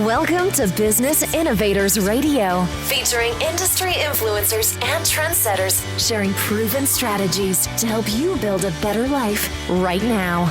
Welcome to Business Innovators Radio, featuring industry influencers and trendsetters sharing proven strategies to help you build a better life right now.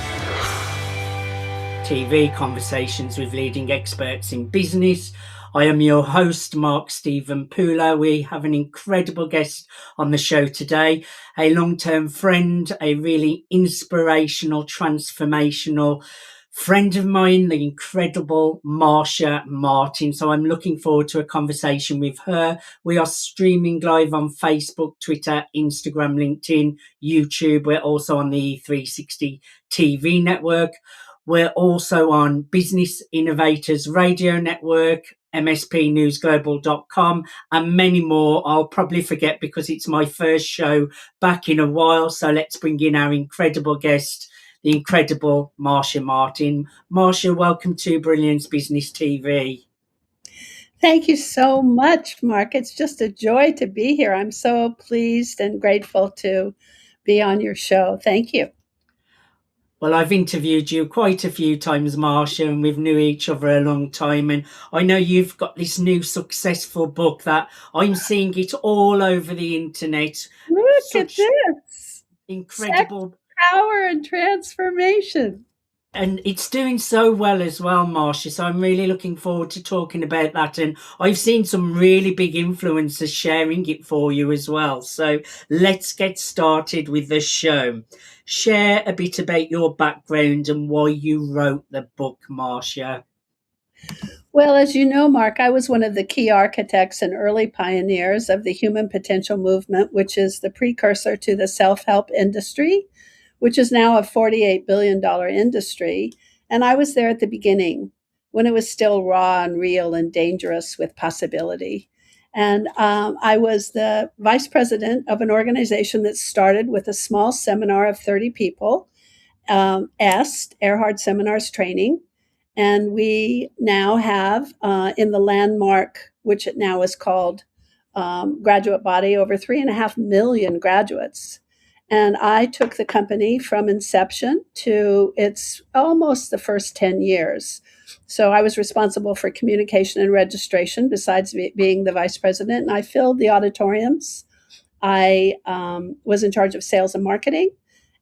TV Conversations with leading experts in business. I am your host, Mark Stephen Pooler. We have an incredible guest on the show today, a long-term friend, a really inspirational, transformational friend of mine, the incredible Marcia Martin. So I'm looking forward to a conversation with her. We are streaming live on Facebook, Twitter, Instagram, LinkedIn, YouTube. We're also on the 360 TV network. We're also on Business Innovators Radio Network, mspnewsglobal.com, and many more. I'll probably forget because it's my first show back in a while. So let's bring in our incredible guest, the incredible Marcia Martin. Marcia, welcome to Brilliance Business TV. Thank you so much, Mark. It's just a joy to be here. I'm so pleased and grateful to be on your show. Thank you. Well, I've interviewed you quite a few times, Marcia, and we've knew each other a long time. And I know you've got this new successful book that I'm seeing it all over the internet. Look at this. Incredible. Sex, power and transformation. And it's doing so well as well, Marcia. So I'm really looking forward to talking about that. And I've seen some really big influencers sharing it for you as well. So let's get started with the show. Share a bit about your background and why you wrote the book, Marcia. Well, as you know, Mark, I was one of the key architects and early pioneers of the human potential movement, which is the precursor to the self-help industry, which is now a $48 billion industry. And I was there at the beginning when it was still raw and real and dangerous with possibility. And I was the vice president of an organization that started with a small seminar of 30 people, Erhard Seminars Training. And we now have in the landmark, which it now is called graduate body, over 3.5 million graduates. And I took the company from inception to its almost the first 10 years. So I was responsible for communication and registration besides being the vice president. And I filled the auditoriums. I was in charge of sales and marketing.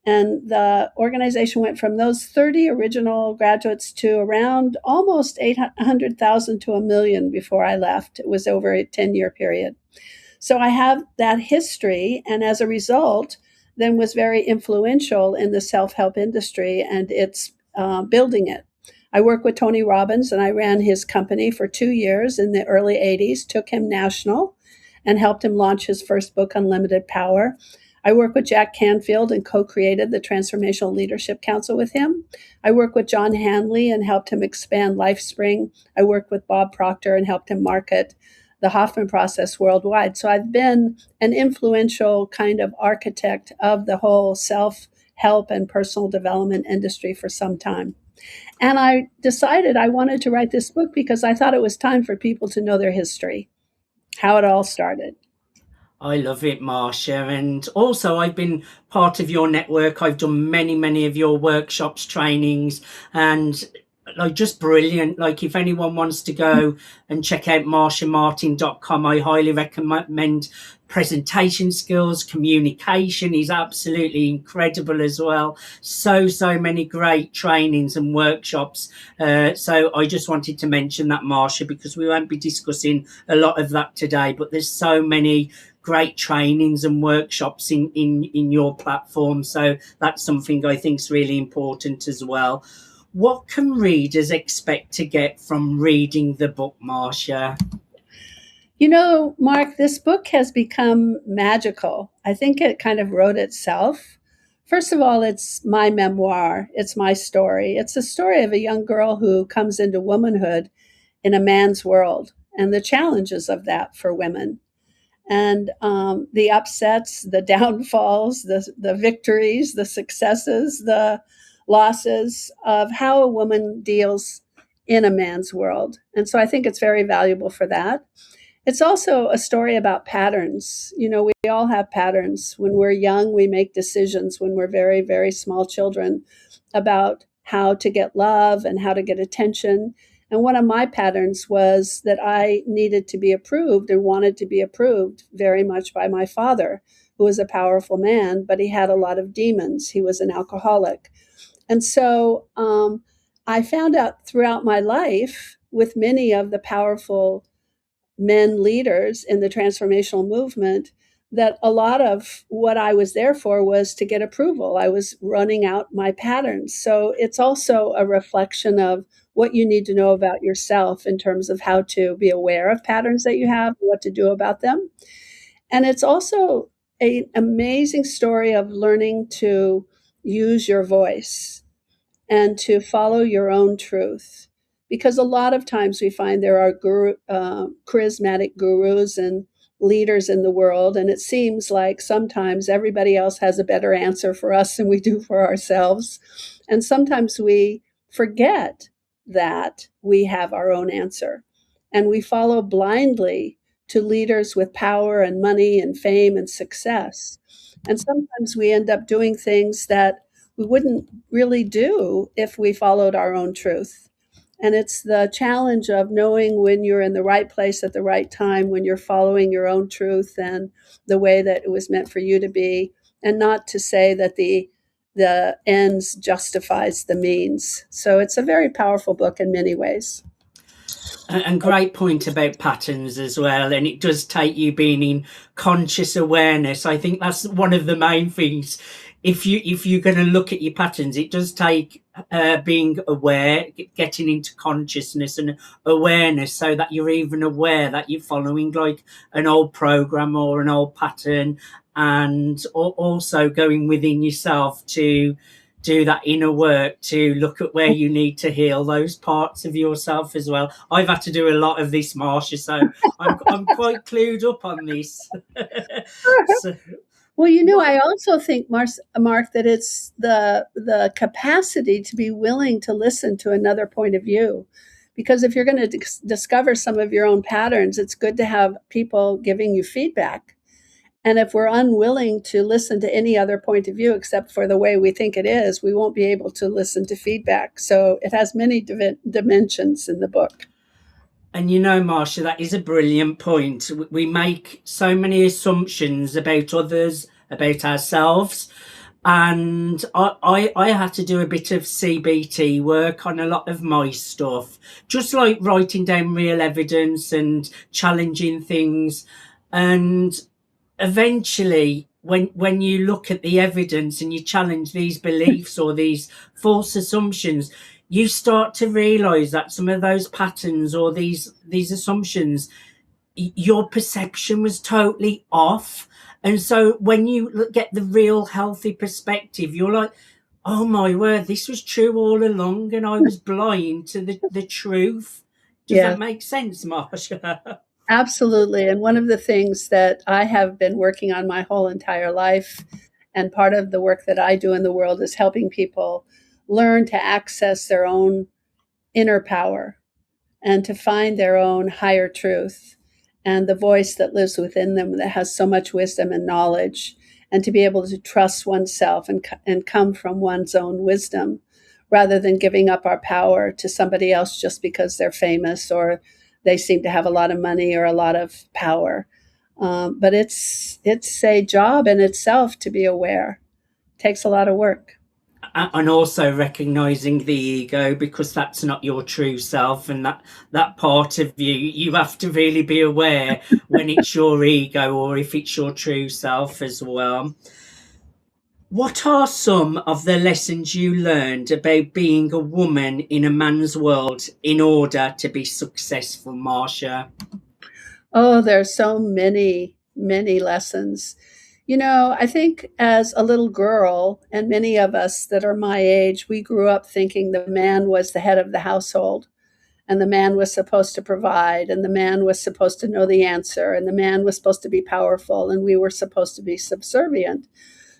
And the organization went from those 30 original graduates to around almost 800,000 to 1 million before I left. It was over a 10-year period. So I have that history. And as a result, then was very influential in the self-help industry and its building it. I worked with Tony Robbins, and I ran his company for 2 years in the early 80s, took him national, and helped him launch his first book, Unlimited Power. I worked with Jack Canfield and co-created the Transformational Leadership Council with him. I worked with John Hanley and helped him expand LifeSpring. I worked with Bob Proctor and helped him market the Hoffman process worldwide. So I've been an influential kind of architect of the whole self-help and personal development industry for some time. And I decided I wanted to write this book because I thought it was time for people to know their history, how it all started. I love it, Marcia. And also I've been part of your network. I've done many of your workshops, trainings, and like just brilliant. Like if anyone wants to go and check out marciamartin.com, I highly recommend. Presentation skills, communication is absolutely incredible as well. So many great trainings and workshops. So I just wanted to mention that, Marcia, because we won't be discussing a lot of that today, but there's so many great trainings and workshops in your platform. So that's something I think is really important as well. What can readers expect to get from reading the book, Marcia? You know, Mark, this book has become magical. I think it kind of wrote itself. First of all, it's my memoir. It's my story. It's the story of a young girl who comes into womanhood in a man's world and the challenges of that for women. And the upsets, the downfalls, the victories, the successes, the losses of how a woman deals in a man's world. And so I think it's very valuable for that. It's also a story about patterns. You know, we all have patterns. When we're young, we make decisions when we're very, very small children about how to get love and how to get attention. And one of my patterns was that I needed to be approved and wanted to be approved very much by my father, who was a powerful man, but he had a lot of demons. He was an alcoholic. And so I found out throughout my life with many of the powerful men leaders in the transformational movement that a lot of what I was there for was to get approval. I was running out my patterns. So it's also a reflection of what you need to know about yourself in terms of how to be aware of patterns that you have, what to do about them. And it's also an amazing story of learning to use your voice and to follow your own truth. Because a lot of times we find there are charismatic gurus and leaders in the world, and it seems like sometimes everybody else has a better answer for us than we do for ourselves. And sometimes we forget that we have our own answer, and we follow blindly to leaders with power and money and fame and success. And sometimes we end up doing things that we wouldn't really do if we followed our own truth. And it's the challenge of knowing when you're in the right place at the right time, when you're following your own truth and the way that it was meant for you to be, and not to say that the ends justifies the means. So it's a very powerful book in many ways. And great point about patterns as well. And it does take you being in conscious awareness. I think that's one of the main things. If you're going to look at your patterns, it does take being aware, getting into consciousness and awareness, so that you're even aware that you're following like an old program or an old pattern, and also going within yourself to do that inner work, to look at where you need to heal those parts of yourself as well. I've had to do a lot of this, Marcia, so I'm quite clued up on this. So, well, I also think, Mark, that it's the capacity to be willing to listen to another point of view. Because if you're going to discover some of your own patterns, it's good to have people giving you feedback. And if we're unwilling to listen to any other point of view except for the way we think it is, we won't be able to listen to feedback. So it has many dimensions in the book. And Marcia, that is a brilliant point. We make so many assumptions about others, about ourselves. And I had to do a bit of CBT work on a lot of my stuff, just like writing down real evidence and challenging things. And eventually, when you look at the evidence and you challenge these beliefs or these false assumptions, you start to realize that some of those patterns or these assumptions, your perception was totally off. And so when you get the real healthy perspective, you're like, oh my word, this was true all along, and I was blind to the truth. Does that make sense, Marcia? Absolutely. And one of the things that I have been working on my whole entire life, and part of the work that I do in the world, is helping people learn to access their own inner power and to find their own higher truth and the voice that lives within them that has so much wisdom and knowledge, and to be able to trust oneself and come from one's own wisdom, rather than giving up our power to somebody else just because they're famous or they seem to have a lot of money or a lot of power. But it's a job in itself to be aware. It takes a lot of work. And also recognizing the ego, because that's not your true self, and that part of you have to really be aware when it's your ego or if it's your true self as well. What are some of the lessons you learned about being a woman in a man's world in order to be successful, Marcia? Oh, there's so many, many lessons. I think as a little girl, and many of us that are my age, we grew up thinking the man was the head of the household, and the man was supposed to provide, and the man was supposed to know the answer, and the man was supposed to be powerful, and we were supposed to be subservient.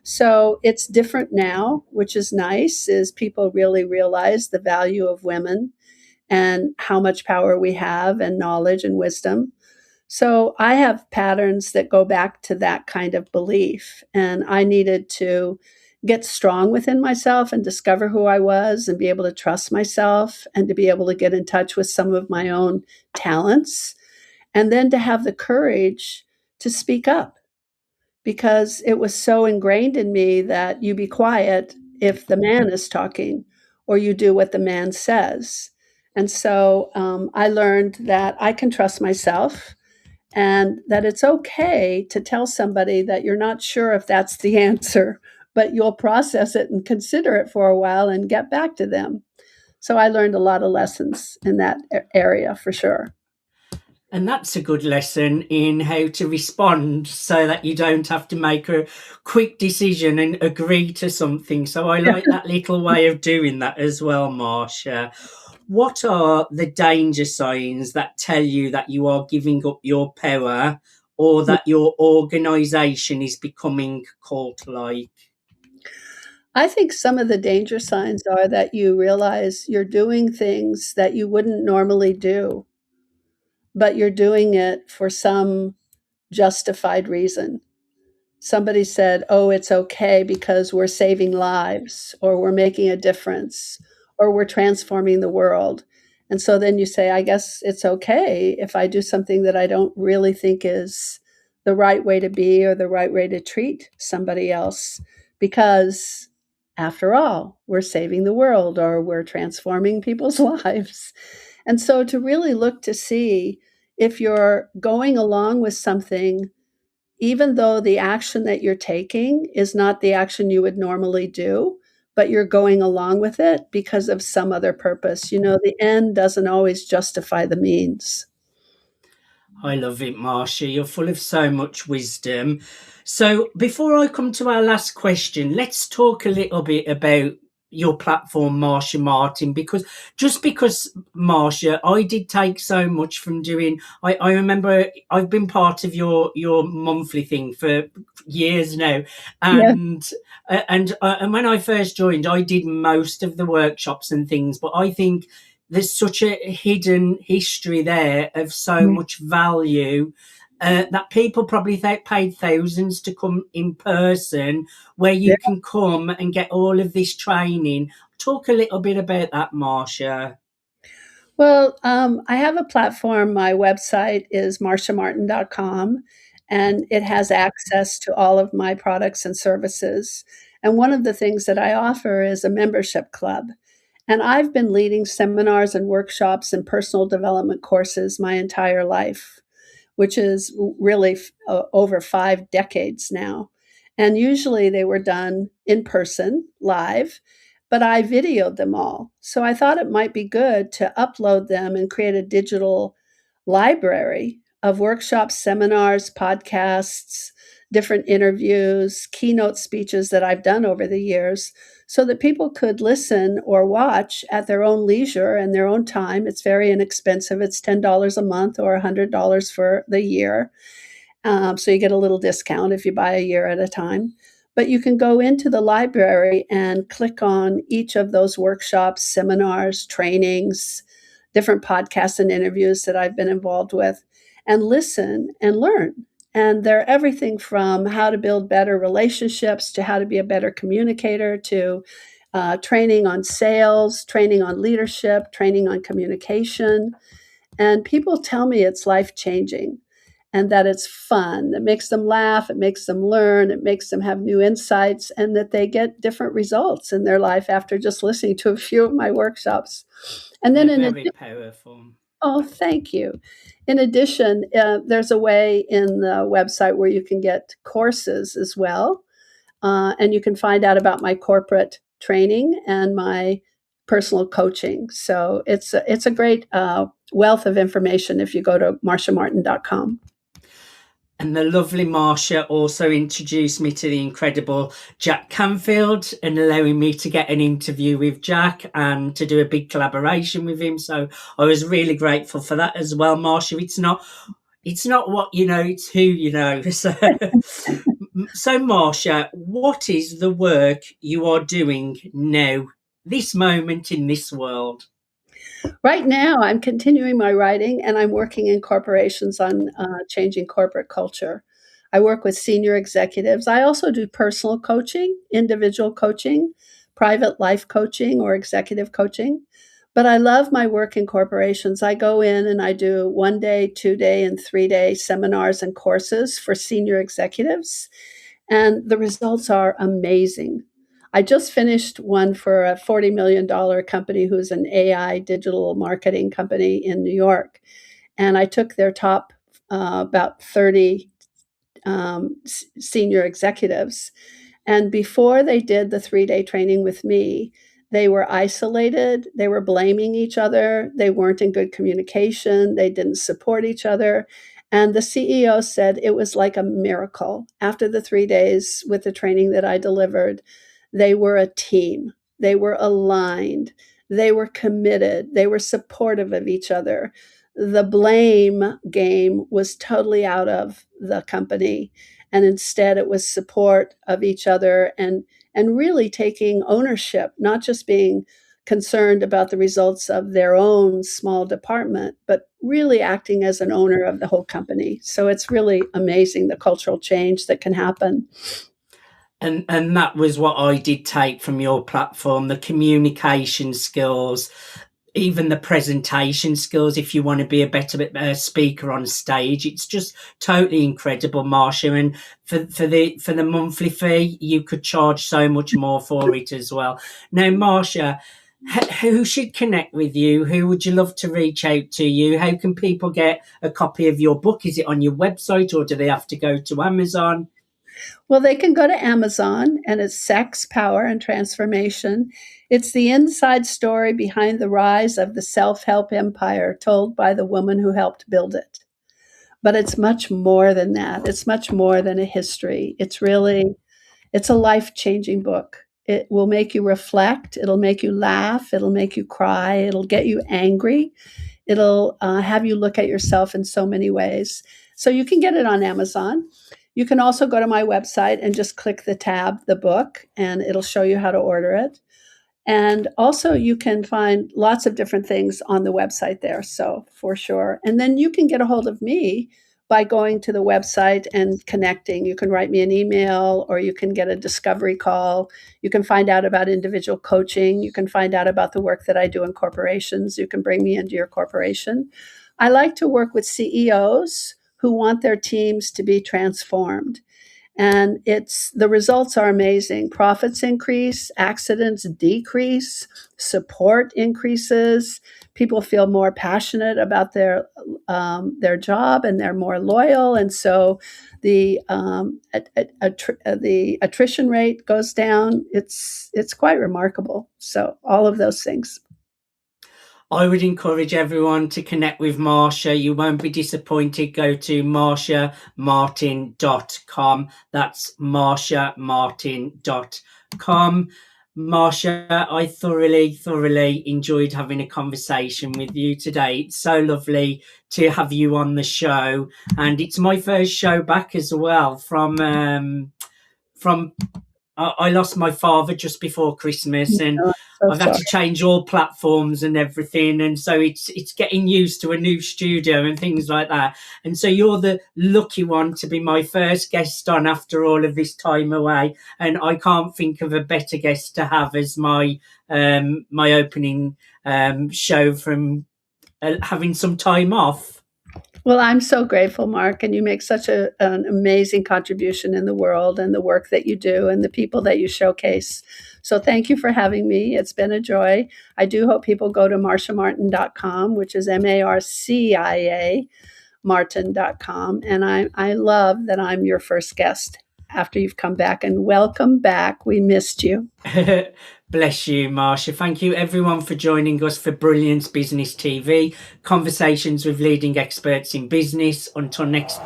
So it's different now, which is nice, is people really realize the value of women and how much power we have and knowledge and wisdom. So I have patterns that go back to that kind of belief, and I needed to get strong within myself and discover who I was and be able to trust myself and to be able to get in touch with some of my own talents. And then to have the courage to speak up, because it was so ingrained in me that you be quiet if the man is talking, or you do what the man says. And so I learned that I can trust myself and that it's okay to tell somebody that you're not sure if that's the answer, but you'll process it and consider it for a while and get back to them. So I learned a lot of lessons in that area for sure. And that's a good lesson in how to respond so that you don't have to make a quick decision and agree to something. So I like that little way of doing that as well, Marcia. What are the danger signs that tell you that you are giving up your power or that your organisation is becoming cult-like? I think some of the danger signs are that you realize you're doing things that you wouldn't normally do, but you're doing it for some justified reason. Somebody said, "Oh, it's okay because we're saving lives, or we're making a difference, or we're transforming the world." And so then you say, "I guess it's okay if I do something that I don't really think is the right way to be or the right way to treat somebody else, because after all, we're saving the world or we're transforming people's lives." And so to really look to see if you're going along with something, even though the action that you're taking is not the action you would normally do, but you're going along with it because of some other purpose. You know, the end doesn't always justify the means. I love it, Marcia. You're full of so much wisdom. So, before I come to our last question, let's talk a little bit about your platform, Marcia Martin, because Marcia, I did take so much from doing. I remember I've been part of your monthly thing for years now, Yeah. and when I first joined, I did most of the workshops and things, but I think there's such a hidden history there of so much value that people probably paid thousands to come in person, where you can come and get all of this training. Talk a little bit about that, Marcia. Well, I have a platform. My website is marciamartin.com, and it has access to all of my products and services. And one of the things that I offer is a membership club. And I've been leading seminars and workshops and personal development courses my entire life, which is really over 5 decades now. And usually they were done in person, live, but I videoed them all. So I thought it might be good to upload them and create a digital library of workshops, seminars, podcasts, different interviews, keynote speeches that I've done over the years, so that people could listen or watch at their own leisure and their own time. It's very inexpensive. It's $10 a month or $100 for the year. So you get a little discount if you buy a year at a time. But you can go into the library and click on each of those workshops, seminars, trainings, different podcasts and interviews that I've been involved with, and listen and learn. And they're everything from how to build better relationships to how to be a better communicator to training on sales, training on leadership, training on communication. And people tell me it's life changing and that it's fun. It makes them laugh, it makes them learn, it makes them have new insights, and that they get different results in their life after just listening to a few of my workshops. And then They're very powerful. oh, thank you. In addition, there's a way in the website where you can get courses as well. And you can find out about my corporate training and my personal coaching. So it's a great wealth of information if you go to marciamartin.com. And the lovely Marcia also introduced me to the incredible Jack Canfield and allowing me to get an interview with Jack and to do a big collaboration with him. So I was really grateful for that as well, Marcia. It's not what you know, it's who you know. So Marcia, what is the work you are doing now, this moment in this world? Right now, I'm continuing my writing and I'm working in corporations on changing corporate culture. I work with senior executives. I also do personal coaching, individual coaching, private life coaching, or executive coaching. But I love my work in corporations. I go in and I do 1 day, 2 day, and 3 day seminars and courses for senior executives. And the results are amazing. I just finished one for a $40 million company who's an AI digital marketing company in New York. And I took their top about 30 senior executives. And before they did the 3-day training with me, they were isolated. They were blaming each other. They weren't in good communication. They didn't support each other. And the CEO said it was like a miracle. After the 3 days with the training that I delivered, they were a team. They were aligned. They were committed. They were supportive of each other. The blame game was totally out of the company. And instead, it was support of each other and really taking ownership, not just being concerned about the results of their own small department, but really acting as an owner of the whole company. So it's really amazing the cultural change that can happen. And that was what I did take from your platform, the communication skills, even the presentation skills. If you want to be a better speaker on stage, it's just totally incredible, Marcia. And for the monthly fee, you could charge so much more for it as well. Now, Marcia, who should connect with you? Who would you love to reach out to you? How can people get a copy of your book? Is it on your website, or do they have to go to Amazon? Well, they can go to Amazon, and it's Sex, Power, and Transformation. It's the inside story behind the rise of the self-help empire told by the woman who helped build it. But it's much more than that. It's much more than a history. It's a life-changing book. It will make you reflect. It'll make you laugh. It'll make you cry. It'll get you angry. It'll have you look at yourself in so many ways. So you can get it on Amazon. You can also go to my website and just click the tab, the book, and it'll show you how to order it. And also you can find lots of different things on the website there, so for sure. And then you can get a hold of me by going to the website and connecting. You can write me an email, or you can get a discovery call. You can find out about individual coaching. You can find out about the work that I do in corporations. You can bring me into your corporation. I like to work with CEOs who want their teams to be transformed. And the results are amazing. Profits increase, accidents decrease, support increases. People feel more passionate about their job, and they're more loyal. And so the attrition rate goes down. It's quite remarkable. So all of those things. I would encourage everyone to connect with Marcia. You won't be disappointed. Go to marciamartin.com. That's marciamartin.com. Marcia, I thoroughly enjoyed having a conversation with you today. It's so lovely to have you on the show. And it's my first show back as well from I lost my father just before Christmas, and I've had to change all platforms and everything, and so it's getting used to a new studio and things like that. And so you're the lucky one to be my first guest on after all of this time away, and I can't think of a better guest to have as my opening show from having some time off. Well, I'm so grateful, Mark, and you make such an amazing contribution in the world and the work that you do and the people that you showcase. So thank you for having me. It's been a joy. I do hope people go to marciamartin.com, which is MARCIA Martin.com. And I love that I'm your first guest after you've come back, and welcome back. We missed you. Bless you, Marcia. Thank you, everyone, for joining us for Brilliance Business TV, conversations with leading experts in business. Until next.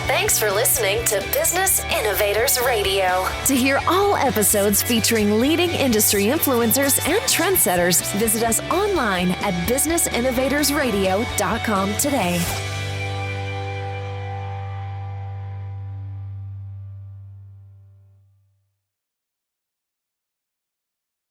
Thanks for listening to Business Innovators Radio. To hear all episodes featuring leading industry influencers and trendsetters, visit us online at businessinnovatorsradio.com today.